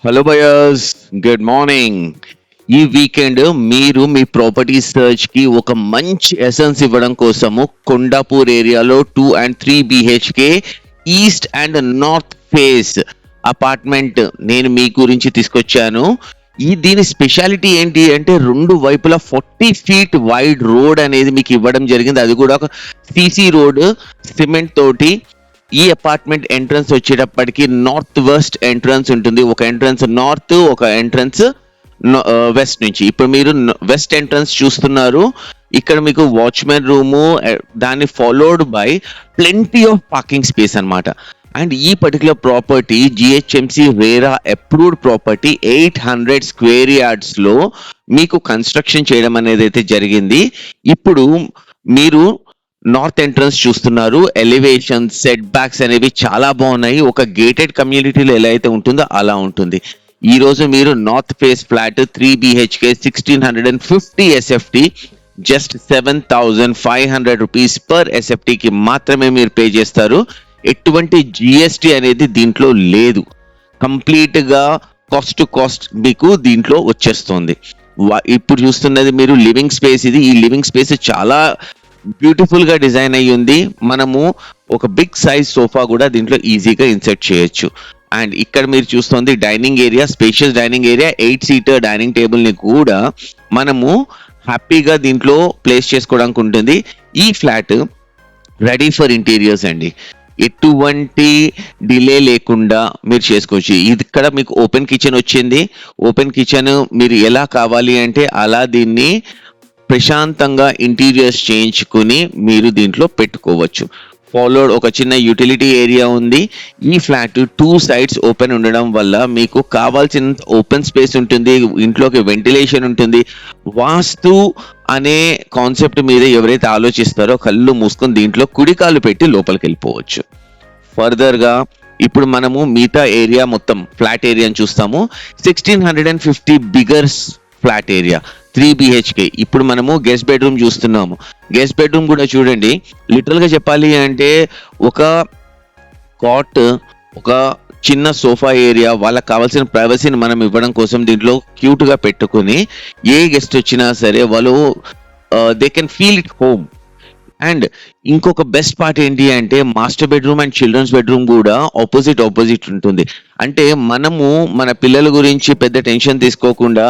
Hello buyers, good morning. ఈ weekend మీరు మీ property search కి ఒక మంచి ఎసెన్స్ ఇవ్వడం కోసము కొండాపూర్ ఏరియాలో 2 and 3 BHK east and north face apartment నేను మీ గురించి తీసుకొచ్చాను. దీని స్పెషాలిటీ ఏంటి అంటే రెండు వైపులా 40 feet వైడ్ రోడ్ అనేది మీకు ఇవ్వడం జరిగింది. అది కూడా ఒక సిసి రోడ్, సిమెంట్ తోటి. ఈ అపార్ట్మెంట్ ఎంట్రన్స్ వచ్చేటప్పటికి నార్త్ వెస్ట్ ఎంట్రన్స్ ఉంటుంది. ఒక ఎంట్రన్స్ నార్త్, ఒక ఎంట్రన్స్ వెస్ట్ నుంచి. ఇప్పుడు మీరు వెస్ట్ ఎంట్రన్స్ చూస్తున్నారు. ఇక్కడ మీకు వాచ్మెన్ రూము, దాన్ని followed by plenty of parking space అన్నమాట. అండ్ ఈ particular property GHMC RERA approved property 800 square yards లో మీకు కన్స్ట్రక్షన్ చేయడం అనేది అయితే జరిగింది. ఇప్పుడు మీరు నార్త్ ఎంట్రన్స్ చూస్తున్నారు. ఎలివేషన్, సెట్ బ్యాక్స్ అనేవి చాలా బాగున్నాయి. ఒక గేటెడ్ కమ్యూనిటీలో ఎలా అయితే ఉంటుందో అలా ఉంటుంది. ఈ రోజు మీరు north face flat 3 BHK 1650 SFT just 7,500 rupees per SFT కి మాత్రమే మీరు పే చేస్తారు. ఎటువంటి GST అనేది దీంట్లో లేదు. కంప్లీట్ గా కాస్ట్ టు కాస్ట్ మీకు దీంట్లో వచ్చేస్తుంది. ఇప్పుడు చూస్తున్నది మీరు లివింగ్ స్పేస్. ఈ లివింగ్ స్పేస్ చాలా బ్యూటిఫుల్ గా డిజైన్ అయ్యి ఉంది. మనము ఒక బిగ్ సైజ్ సోఫా కూడా దీంట్లో ఈజీగా ఇన్సర్ట్ చేయొచ్చు. అండ్ ఇక్కడ మీరు చూస్తుంది dining area, spacious dining area. 8-seater dining table ని కూడా మనము హ్యాపీగా దీంట్లో ప్లేస్ చేసుకోవడానికి ఉంటుంది. ఈ ఫ్లాట్ రెడీ ఫర్ ఇంటీరియర్స్ అండి. ఎటువంటి డిలే లేకుండా మీరు చేసుకోవచ్చు. ఇది ఇక్కడ మీకు ఓపెన్ కిచెన్ వచ్చింది. ఓపెన్ కిచెన్ మీరు ఎలా కావాలి అంటే అలా దీన్ని ప్రశాంతంగా ఇంటీరియర్స్ చేయించుకుని మీరు దీంట్లో పెట్టుకోవచ్చు. ఫాలోడ్ ఒక చిన్న యూటిలిటీ ఏరియా ఉంది. ఈ ఫ్లాట్ 2 sides ఓపెన్ ఉండడం వల్ల మీకు కావాల్సిన ఓపెన్ స్పేస్ ఉంటుంది. ఇంట్లోకి వెంటిలేషన్ ఉంటుంది. వాస్తు అనే కాన్సెప్ట్ మీద ఎవరైతే ఆలోచిస్తారో కళ్ళు మూసుకొని దీంట్లో కుడికాలు పెట్టి లోపలికి వెళ్ళిపోవచ్చు. ఫర్దర్ గా ఇప్పుడు మనము మిగతా ఏరియా మొత్తం ఫ్లాట్ ఏరియాని చూస్తాము. 1650 బిగర్స్ ఫ్లాట్ ఏరియా 3 BHK. ఇప్పుడు మనము గెస్ట్ బెడ్రూమ్ చూస్తున్నాము. గెస్ట్ బెడ్రూమ్ కూడా చూడండి. లిటరల్ గా చెప్పాలి అంటే ఒక కాట్, ఒక చిన్న సోఫా ఏరియా, వాళ్ళకి కావాల్సిన ప్రైవసీని మనం ఇవ్వడం కోసం దీంట్లో క్యూట్ గా పెట్టుకుని ఏ గెస్ట్ వచ్చినా సరే వాళ్ళు they can feel it home. And ఇంకొక బెస్ట్ పార్ట్ ఏంటి అంటే master bedroom and children's bedroom కూడా ఆపోజిట్ ఉంటుంది. అంటే మనము మన పిల్లల గురించి పెద్ద టెన్షన్ తీసుకోకుండా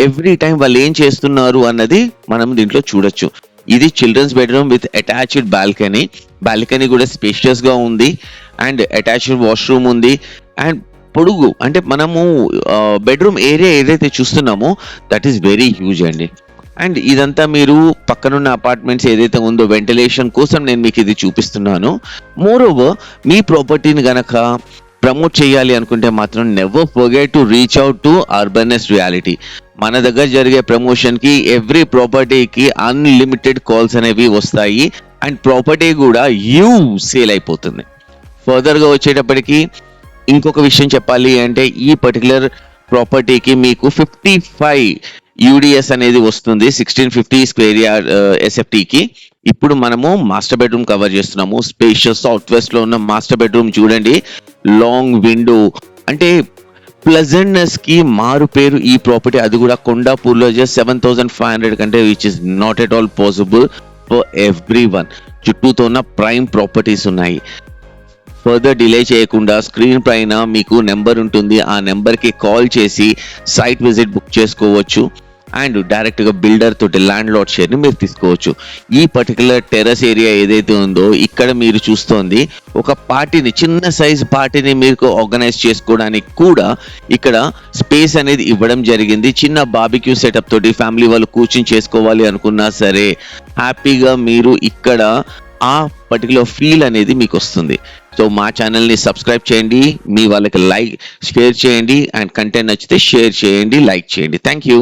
ఎవ్రీ టైం వాళ్ళు ఏం చేస్తున్నారు అన్నది మనం దీంట్లో చూడొచ్చు. ఇది children's bedroom with attached balcony. Balcony కూడా స్పేషియస్ గా ఉంది. అండ్ అటాచ్డ్ వాష్రూమ్ ఉంది. అండ్ పొడుగు అంటే మనము బెడ్రూమ్ ఏరియా ఏదైతే చూస్తున్నామో దట్ ఈస్ వెరీ హ్యూజ్ అండి. అండ్ ఇదంతా మీరు పక్కనున్న అపార్ట్మెంట్స్ ఏదైతే ఉందో వెంటిలేషన్ కోసం నేను మీకు ఇది చూపిస్తున్నాను. మోర్ ఓవర్ మీ ప్రాపర్టీని గనక ప్రమోట్ చేయాలి అనుకుంటే మాత్రం never forget to reach out to urbanness reality. మన దగ్గర జరిగే ప్రమోషన్ కి ఎవ్రీ ప్రాపర్టీకి అన్లిమిటెడ్ కాల్స్ అనేవి వస్తాయి. అండ్ ప్రాపర్టీ కూడా సేల్ అయిపోతుంది. ఫర్దర్ గా వచ్చేటప్పటికి ఇంకొక విషయం చెప్పాలి అంటే ఈ పర్టికులర్ ప్రాపర్టీకి మీకు 55 UDS అనేది వస్తుంది 1650 square yard SFT కి. ఇప్పుడు మనము మాస్టర్ బెడ్రూమ్ కవర్ చేస్తున్నాము. స్పేషియస్ సౌత్ వెస్ట్ లో ఉన్న మాస్టర్ బెడ్రూమ్ చూడండి. లాంగ్ విండో అంటే ప్లెజెంట్నెస్ కి మారు పేరు ఈ ప్రాపర్టీ. అది కూడా కొండాపూర్ లో జస్ట్ 7,500 కంటే which is not at all possible for everyone. చుట్టూతో ఉన్న ప్రైమ్ ప్రాపర్టీస్ ఉన్నాయి. ఫర్దర్ డిలే చేయకుండా స్క్రీన్ పైన మీకు నెంబర్ ఉంటుంది. ఆ నెంబర్కి కాల్ చేసి సైట్ విజిట్ బుక్ చేసుకోవచ్చు. అండ్ డైరెక్ట్గా బిల్డర్ తోటి ల్యాండ్ లాట్ షేర్ని మీరు తీసుకోవచ్చు. ఈ పర్టికులర్ టెర్రస్ ఏరియా ఏదైతే ఉందో ఇక్కడ మీరు చూస్తోంది ఒక పార్టీని, చిన్న సైజ్ పార్టీని మీకు ఆర్గనైజ్ చేసుకోవడానికి కూడా ఇక్కడ స్పేస్ అనేది ఇవ్వడం జరిగింది. చిన్న బార్బిక్యూ సెటప్ తోటి ఫ్యామిలీ వాళ్ళు కూర్చుని చేసుకోవాలి అనుకున్నా సరే హ్యాపీగా మీరు ఇక్కడ ఆ పర్టికులర్ ఫీల్ అనేది మీకు వస్తుంది. సో మా ఛానల్ని సబ్స్క్రైబ్ చేయండి, మీ వాళ్ళకి షేర్ చేయండి. అండ్ కంటెంట్ నచ్చితే షేర్ చేయండి, లైక్ చేయండి. Thank you.